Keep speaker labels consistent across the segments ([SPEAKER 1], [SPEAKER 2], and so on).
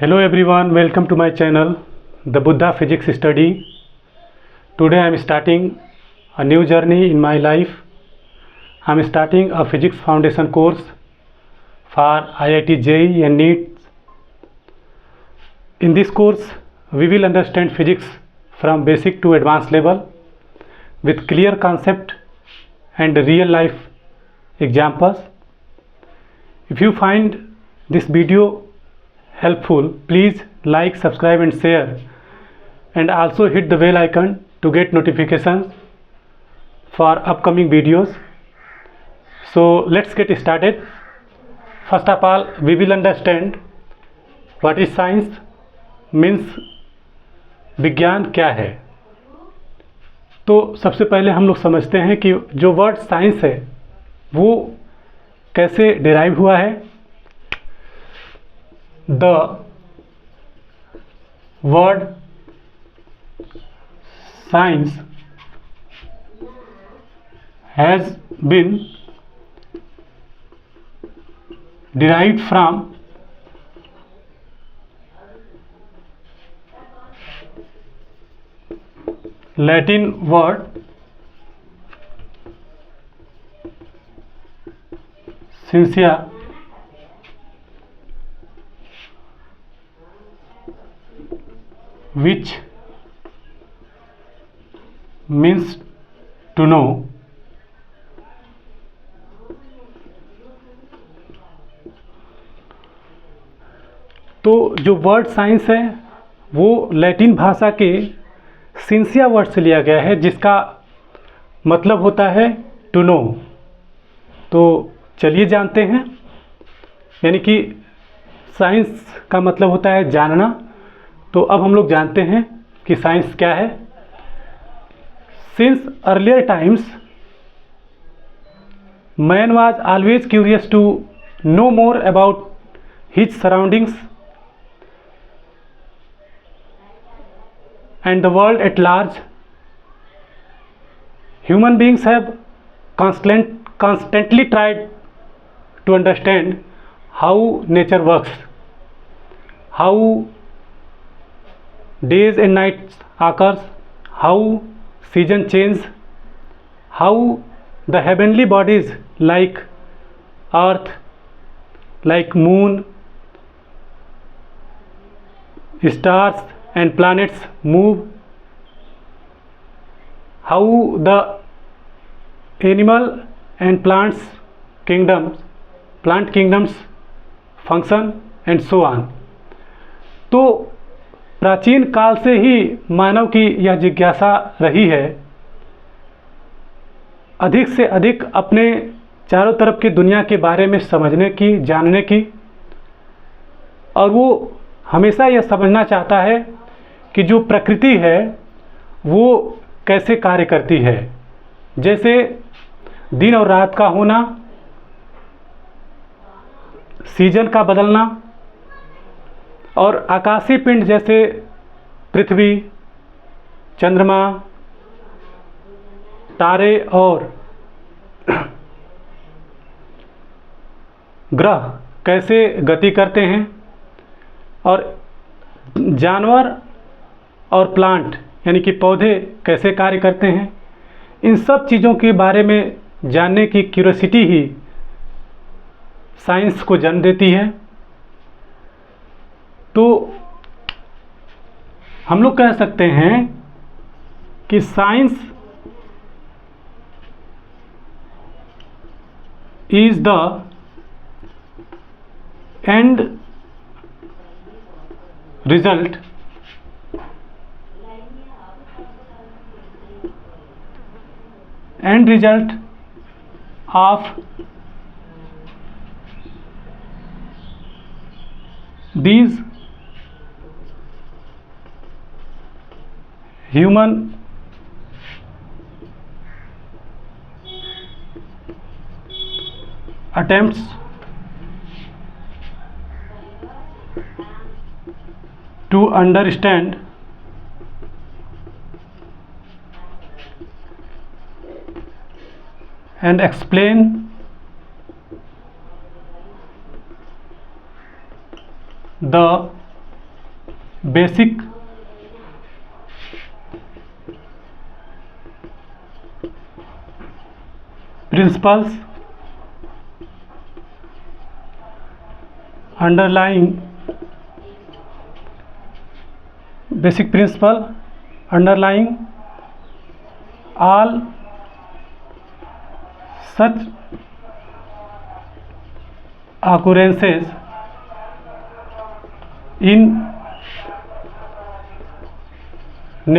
[SPEAKER 1] Hello everyone, welcome to my channel, The Buddha Physics Study. Today I am starting a new journey in my life. I am starting a physics foundation course for IIT JEE and NEET. In this course, we will understand physics from basic to advanced level with clear concept and real life examples. If you find this video helpful, please like, subscribe and share, and also hit the bell icon to get notifications for upcoming videos. So let's get started. First of all, we will understand what is science, means विज्ञान क्या है. तो सबसे पहले हम लोग समझते हैं कि जो वर्ड साइंस है वो कैसे डिराइव हुआ है. The word science has been derived from Latin word scientia, which means to know. तो जो वर्ड साइंस है वो लैटिन भाषा के सिंसिया वर्ड से लिया गया है, जिसका मतलब होता है टू नो. तो चलिए जानते हैं, यानी कि साइंस का मतलब होता है जानना. तो अब हम लोग जानते हैं कि साइंस क्या है. Since earlier times man was always curious to know more about his surroundings and the world at large. Human beings have constantly tried to understand how nature works, how days and nights occurs, how season change, how the heavenly bodies like earth, like moon, stars and planets move, how the animal and plant kingdoms function and so on. तो प्राचीन काल से ही मानव की यह जिज्ञासा रही है अधिक से अधिक अपने चारों तरफ की दुनिया के बारे में समझने की, जानने की, और वो हमेशा यह समझना चाहता है कि जो प्रकृति है वो कैसे कार्य करती है. जैसे दिन और रात का होना, सीजन का बदलना, और आकाशीय पिंड जैसे पृथ्वी, चंद्रमा, तारे और ग्रह कैसे गति करते हैं, और जानवर और प्लांट यानी कि पौधे कैसे कार्य करते हैं. इन सब चीज़ों के बारे में जानने की क्यूरियोसिटी ही साइंस को जन्म देती है. तो हम लोग कह सकते हैं कि science is the end result of these human attempts to understand and explain the basic principles underlying basic principle underlying all such occurrences in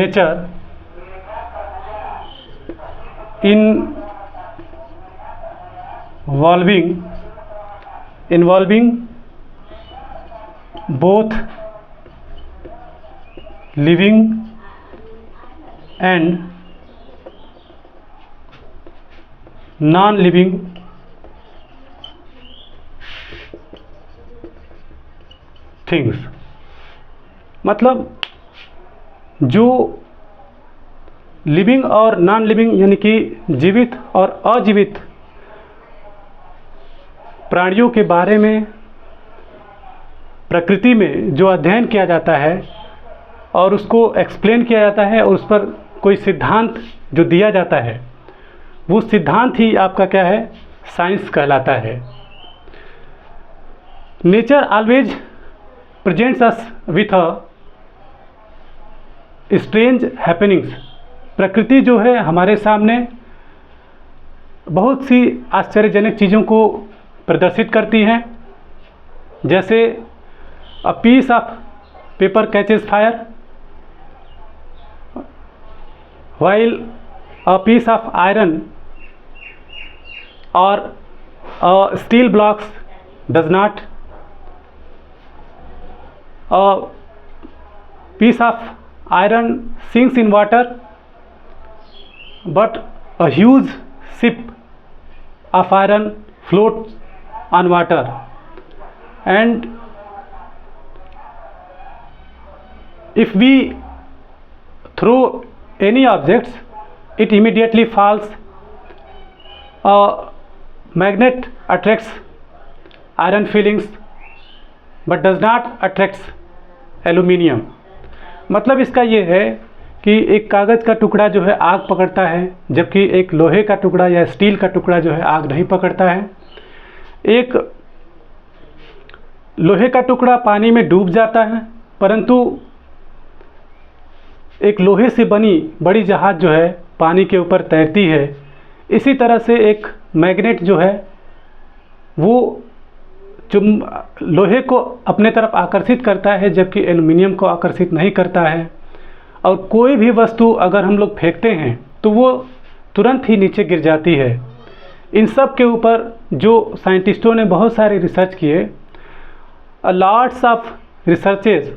[SPEAKER 1] nature involving both living and non-living things. मतलब जो living और non living यानी कि जीवित और अजीवित प्राणियों के बारे में प्रकृति में जो अध्ययन किया जाता है और उसको एक्सप्लेन किया जाता है और उस पर कोई सिद्धांत जो दिया जाता है, वो सिद्धांत ही आपका क्या है, साइंस कहलाता है। Nature always presents us with a strange happenings. प्रकृति जो है हमारे सामने बहुत सी आश्चर्यजनक चीज़ों को प्रदर्शित करती हैं, जैसे a piece of paper catches fire while a piece of iron or a steel blocks does not. A piece of iron sinks in water, but a huge ship of iron floats on water, and if we throw any objects, it immediately falls. A magnet attracts iron filings but does not attracts aluminium। मतलब इसका ये है कि एक कागज़ का टुकड़ा जो है आग पकड़ता है, जबकि एक लोहे का टुकड़ा या स्टील का टुकड़ा जो है आग नहीं पकड़ता है। एक लोहे का टुकड़ा पानी में डूब जाता है, परंतु एक लोहे से बनी बड़ी जहाज़ जो है पानी के ऊपर तैरती है। इसी तरह से एक मैग्नेट जो है वो लोहे को अपने तरफ आकर्षित करता है, जबकि एल्युमिनियम को आकर्षित नहीं करता है। और कोई भी वस्तु अगर हम लोग फेंकते हैं तो वो तुरंत ही नीचे गिर जाती है। इन सब के ऊपर जो साइंटिस्टों ने बहुत सारे रिसर्च किए, lots of researches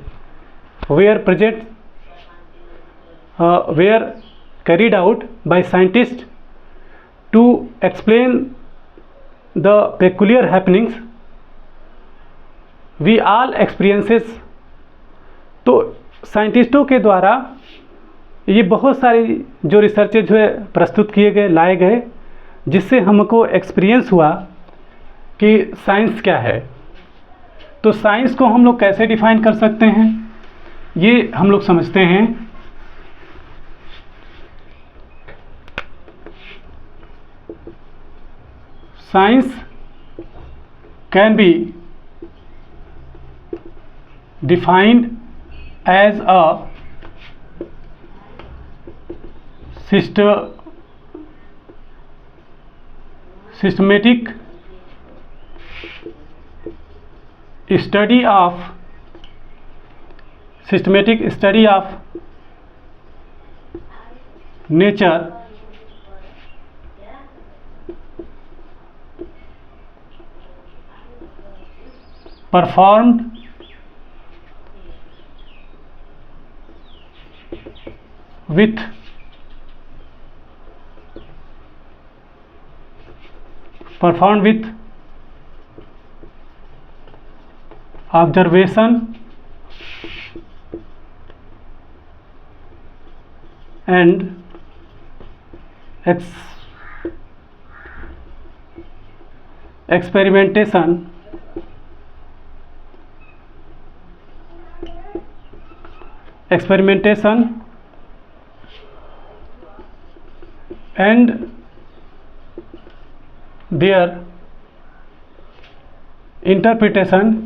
[SPEAKER 1] were carried out by scientists to explain the peculiar happenings we all experiences। तो साइंटिस्टों के द्वारा ये बहुत सारी जो रिसर्चेज जो है प्रस्तुत किए गए, लाए गए, जिससे हमको एक्सपीरियंस हुआ कि साइंस क्या है। तो साइंस को हम लोग कैसे डिफाइन कर सकते हैं, ये हम लोग समझते हैं। Science can be defined as a systematic study of nature performed with observation and experimentation experimentation and their interpretation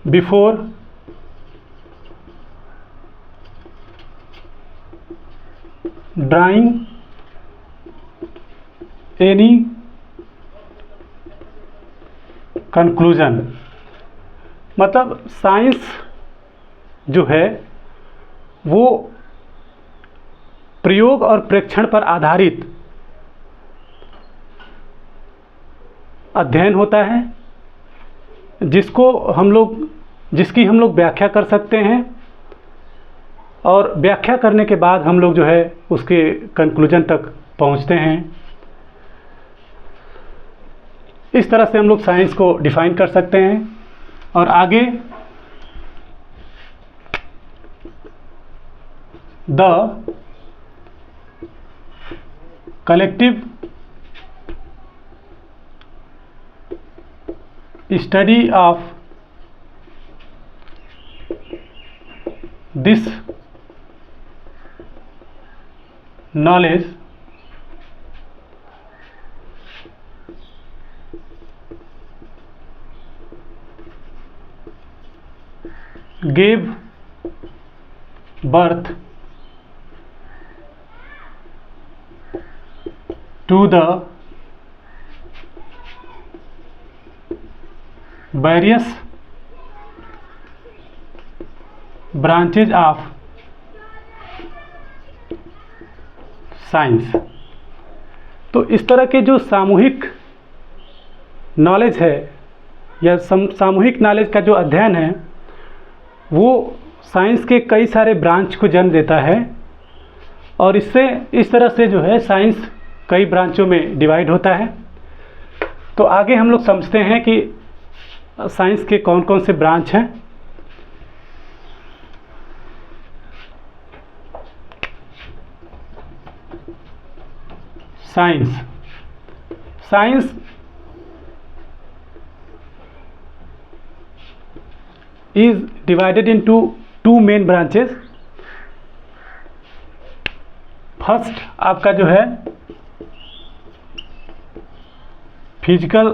[SPEAKER 1] before drawing any conclusion। मतलब साइंस जो है वो प्रयोग और प्रेक्षण पर आधारित अध्ययन होता है जिसकी हम लोग व्याख्या कर सकते हैं, और व्याख्या करने के बाद हम लोग जो है उसके कंक्लूजन तक पहुंचते हैं। इस तरह से हम लोग साइंस को डिफाइन कर सकते हैं। और आगे the collective study of this knowledge gave birth to the various branches of science. तो इस तरह के जो सामूहिक नॉलेज है या सामूहिक नॉलेज का जो अध्ययन है वो साइंस के कई सारे ब्रांच को जन्म देता है, और इससे इस तरह से जो है साइंस कई ब्रांचों में डिवाइड होता है। तो आगे हम लोग समझते हैं कि साइंस के कौन कौन से ब्रांच हैं। Science is divided into two main branches। First आपका जो है फिजिकल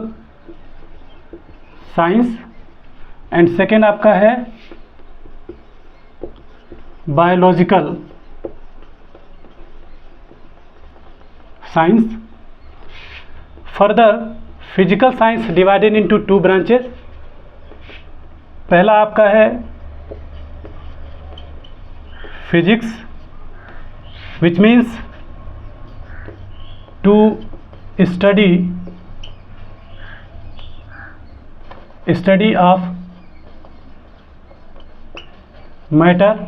[SPEAKER 1] साइंस, एंड सेकेंड आपका है biological science. Further physical science divided into two branches. पहला आपका है physics, which means to study of matter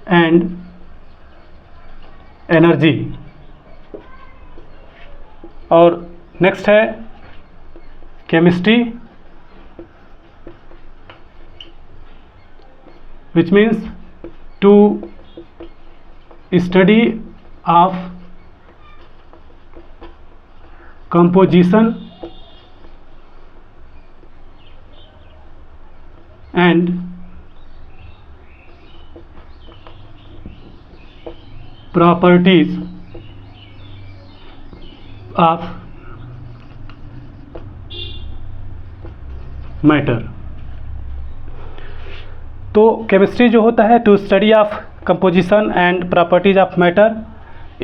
[SPEAKER 1] and energy. और नेक्स्ट है chemistry, which means to study of composition and properties of matter. तो chemistry जो होता है to study of composition and properties of matter.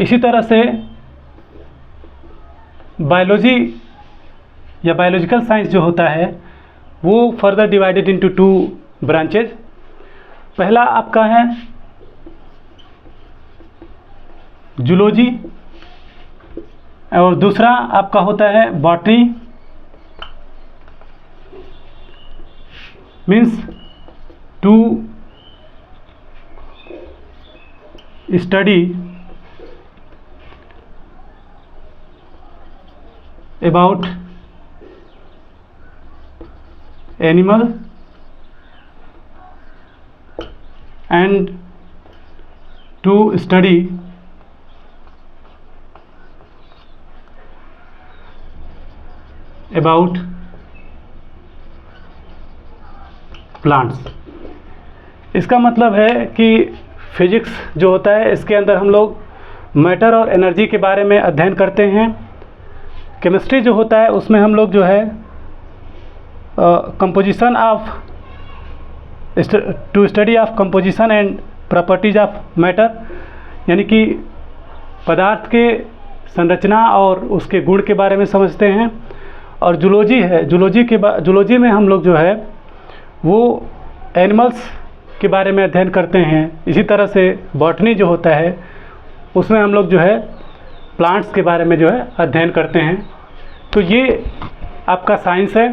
[SPEAKER 1] इसी तरह से बायोलॉजी या बायोलॉजिकल साइंस जो होता है वो further divided into two branches. पहला आपका है जूलॉजी, और दूसरा आपका होता है botany, means to study about animal and to study about plants. इसका मतलब है कि फिजिक्स जो होता है इसके अंदर हम लोग मैटर और एनर्जी के बारे में अध्ययन करते हैं। केमिस्ट्री जो होता है उसमें हम लोग जो है composition of to study of composition and properties of matter, यानी कि पदार्थ के संरचना और उसके गुण के बारे में समझते हैं। और जूलॉजी है, जूलॉजी में हम लोग जो है वो एनिमल्स के बारे में अध्ययन करते हैं। इसी तरह से बॉटनी जो होता है उसमें हम लोग जो है प्लांट्स के बारे में जो है अध्ययन करते हैं। तो ये आपका साइंस है।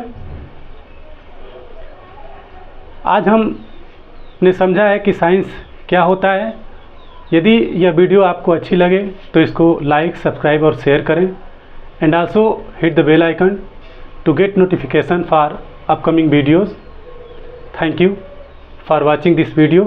[SPEAKER 1] आज हमने समझा है कि साइंस क्या होता है। यदि यह वीडियो आपको अच्छी लगे तो इसको लाइक, सब्सक्राइब और शेयर करें, and also hit the bell icon to get notification for upcoming videos. Thank you for watching this video.